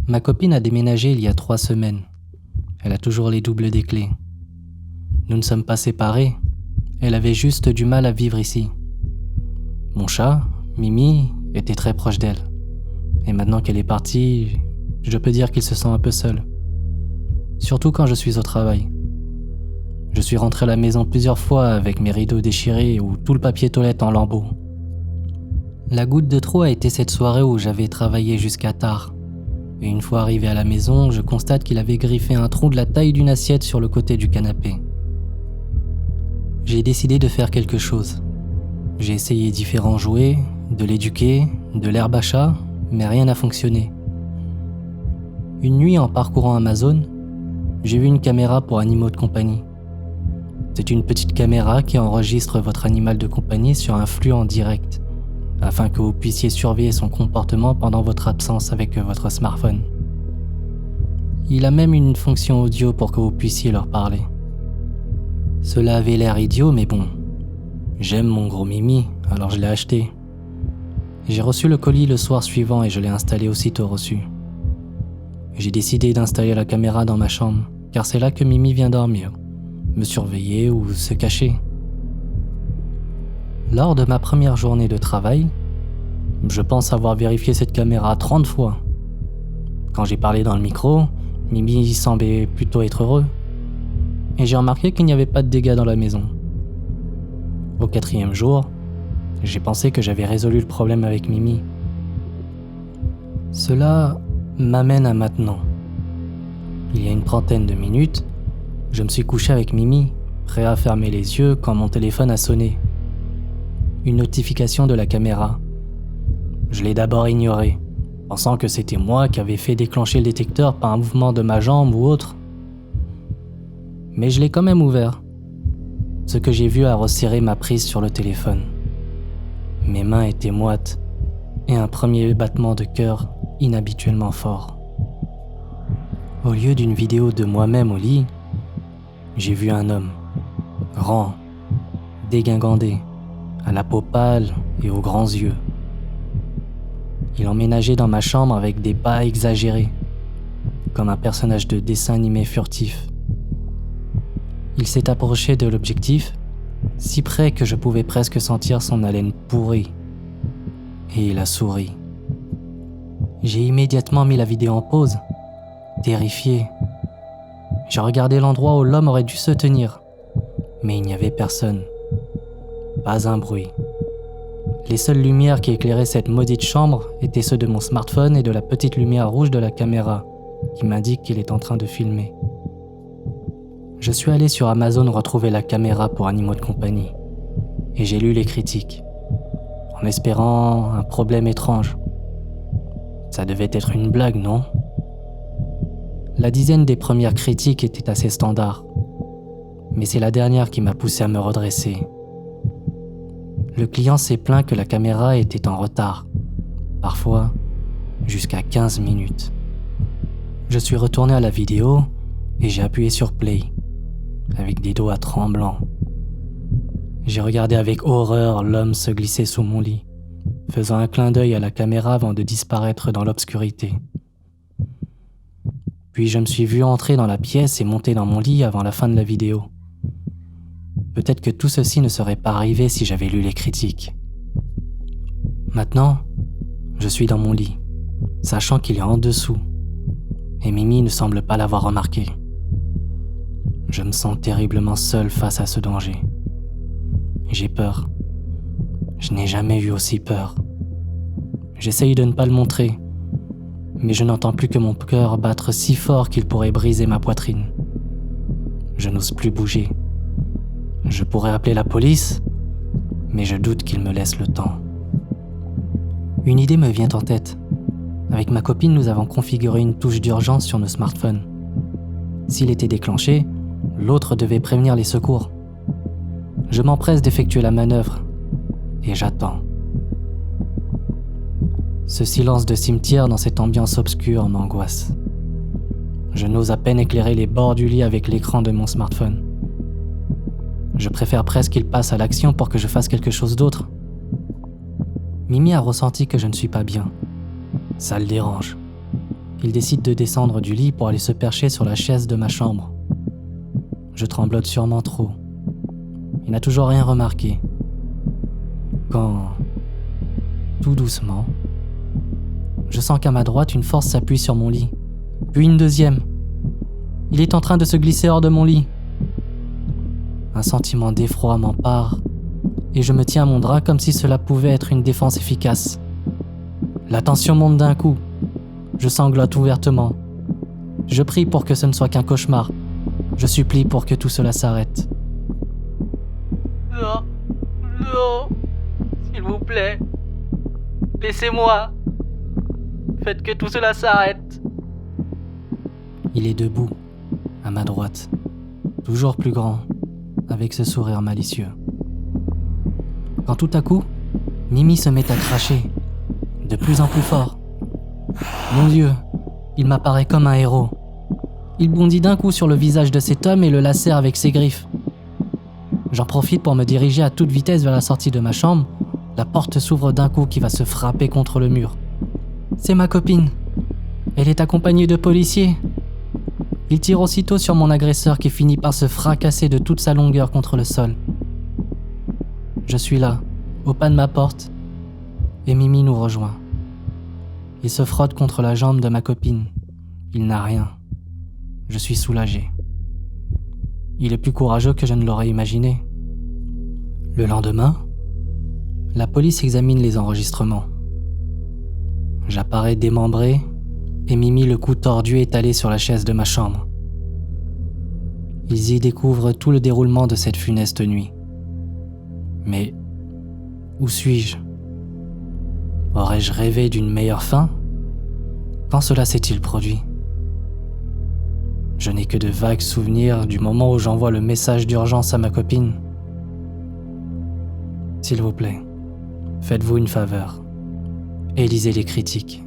Ma copine a déménagé il y a 3 semaines. Elle a toujours les doubles des clés. Nous ne sommes pas séparés. Elle avait juste du mal à vivre ici. Mon chat, Mimi, était très proche d'elle. Et maintenant qu'elle est partie, je peux dire qu'il se sent un peu seul. Surtout quand je suis au travail. Je suis rentré à la maison plusieurs fois avec mes rideaux déchirés ou tout le papier toilette en lambeaux. La goutte de trop a été cette soirée où j'avais travaillé jusqu'à tard. Et une fois arrivé à la maison, je constate qu'il avait griffé un trou de la taille d'une assiette sur le côté du canapé. J'ai décidé de faire quelque chose. J'ai essayé différents jouets, de l'éduquer, de l'herbe à chat, mais rien n'a fonctionné. Une nuit, en parcourant Amazon, j'ai vu une caméra pour animaux de compagnie. C'est une petite caméra qui enregistre votre animal de compagnie sur un flux en direct, afin que vous puissiez surveiller son comportement pendant votre absence avec votre smartphone. Il a même une fonction audio pour que vous puissiez leur parler. Cela avait l'air idiot, mais bon. J'aime mon gros Mimi, alors je l'ai acheté. J'ai reçu le colis le soir suivant et je l'ai installé aussitôt reçu. J'ai décidé d'installer la caméra dans ma chambre, car c'est là que Mimi vient dormir, me surveiller ou se cacher. Lors de ma première journée de travail, je pense avoir vérifié cette caméra 30 fois. Quand j'ai parlé dans le micro, Mimi semblait plutôt être heureux. Et j'ai remarqué qu'il n'y avait pas de dégâts dans la maison. Au 4e jour, j'ai pensé que j'avais résolu le problème avec Mimi. Cela m'amène à maintenant. Il y a une trentaine de minutes, je me suis couché avec Mimi, prêt à fermer les yeux quand mon téléphone a sonné. Une notification de la caméra. Je l'ai d'abord ignorée, pensant que c'était moi qui avais fait déclencher le détecteur par un mouvement de ma jambe ou autre. Mais je l'ai quand même ouvert. Ce que j'ai vu a resserré ma prise sur le téléphone. Mes mains étaient moites et un premier battement de cœur inhabituellement fort. Au lieu d'une vidéo de moi-même au lit, j'ai vu un homme, grand, dégingandé, à la peau pâle et aux grands yeux. Il emménageait dans ma chambre avec des pas exagérés, comme un personnage de dessin animé furtif. Il s'est approché de l'objectif, si près que je pouvais presque sentir son haleine pourrie. Et il a souri. J'ai immédiatement mis la vidéo en pause, terrifié. J'ai regardé l'endroit où l'homme aurait dû se tenir, mais il n'y avait personne. Pas un bruit. Les seules lumières qui éclairaient cette maudite chambre étaient ceux de mon smartphone et de la petite lumière rouge de la caméra qui m'indique qu'il est en train de filmer. Je suis allé sur Amazon retrouver la caméra pour animaux de compagnie et j'ai lu les critiques, en espérant un problème étrange. Ça devait être une blague, non? La dizaine des premières critiques était assez standard, mais c'est la dernière qui m'a poussé à me redresser. Le client s'est plaint que la caméra était en retard, parfois jusqu'à 15 minutes. Je suis retourné à la vidéo et j'ai appuyé sur play, avec des doigts tremblants. J'ai regardé avec horreur l'homme se glisser sous mon lit, faisant un clin d'œil à la caméra avant de disparaître dans l'obscurité. Puis je me suis vu entrer dans la pièce et monter dans mon lit avant la fin de la vidéo. Peut-être que tout ceci ne serait pas arrivé si j'avais lu les critiques. Maintenant, je suis dans mon lit, sachant qu'il est en dessous, et Mimi ne semble pas l'avoir remarqué. Je me sens terriblement seul face à ce danger. J'ai peur. Je n'ai jamais eu aussi peur. J'essaye de ne pas le montrer, mais je n'entends plus que mon cœur battre si fort qu'il pourrait briser ma poitrine. Je n'ose plus bouger. Je pourrais appeler la police, mais je doute qu'il me laisse le temps. Une idée me vient en tête. Avec ma copine, nous avons configuré une touche d'urgence sur nos smartphones. S'il était déclenché, l'autre devait prévenir les secours. Je m'empresse d'effectuer la manœuvre et j'attends. Ce silence de cimetière dans cette ambiance obscure m'angoisse. Je n'ose à peine éclairer les bords du lit avec l'écran de mon smartphone. Je préfère presque qu'il passe à l'action pour que je fasse quelque chose d'autre. Mimi a ressenti que je ne suis pas bien. Ça le dérange. Il décide de descendre du lit pour aller se percher sur la chaise de ma chambre. Je tremblote sûrement trop. Il n'a toujours rien remarqué. Quand, tout doucement, je sens qu'à ma droite, une force s'appuie sur mon lit. Puis une deuxième. Il est en train de se glisser hors de mon lit. Un sentiment d'effroi m'empare et je me tiens à mon drap comme si cela pouvait être une défense efficace. La tension monte d'un coup. Je sanglote ouvertement. Je prie pour que ce ne soit qu'un cauchemar. Je supplie pour que tout cela s'arrête. Non, non, s'il vous plaît, laissez-moi. Faites que tout cela s'arrête. Il est debout, à ma droite, toujours plus grand, avec ce sourire malicieux. Quand tout à coup, Mimi se met à cracher, de plus en plus fort. Mon Dieu, il m'apparaît comme un héros. Il bondit d'un coup sur le visage de cet homme et le lacère avec ses griffes. J'en profite pour me diriger à toute vitesse vers la sortie de ma chambre. La porte s'ouvre d'un coup qui va se frapper contre le mur. C'est ma copine. Elle est accompagnée de policiers. Il tire aussitôt sur mon agresseur qui finit par se fracasser de toute sa longueur contre le sol. Je suis là, au pas de ma porte, et Mimi nous rejoint. Il se frotte contre la jambe de ma copine. Il n'a rien. Je suis soulagé. Il est plus courageux que je ne l'aurais imaginé. Le lendemain, la police examine les enregistrements. J'apparais démembré et Mimi le cou tordu étalé sur la chaise de ma chambre. Ils y découvrent tout le déroulement de cette funeste nuit. Mais où suis-je ? Aurais-je rêvé d'une meilleure fin ? Quand cela s'est-il produit ? Je n'ai que de vagues souvenirs du moment où j'envoie le message d'urgence à ma copine. S'il vous plaît, faites-vous une faveur et lisez les critiques.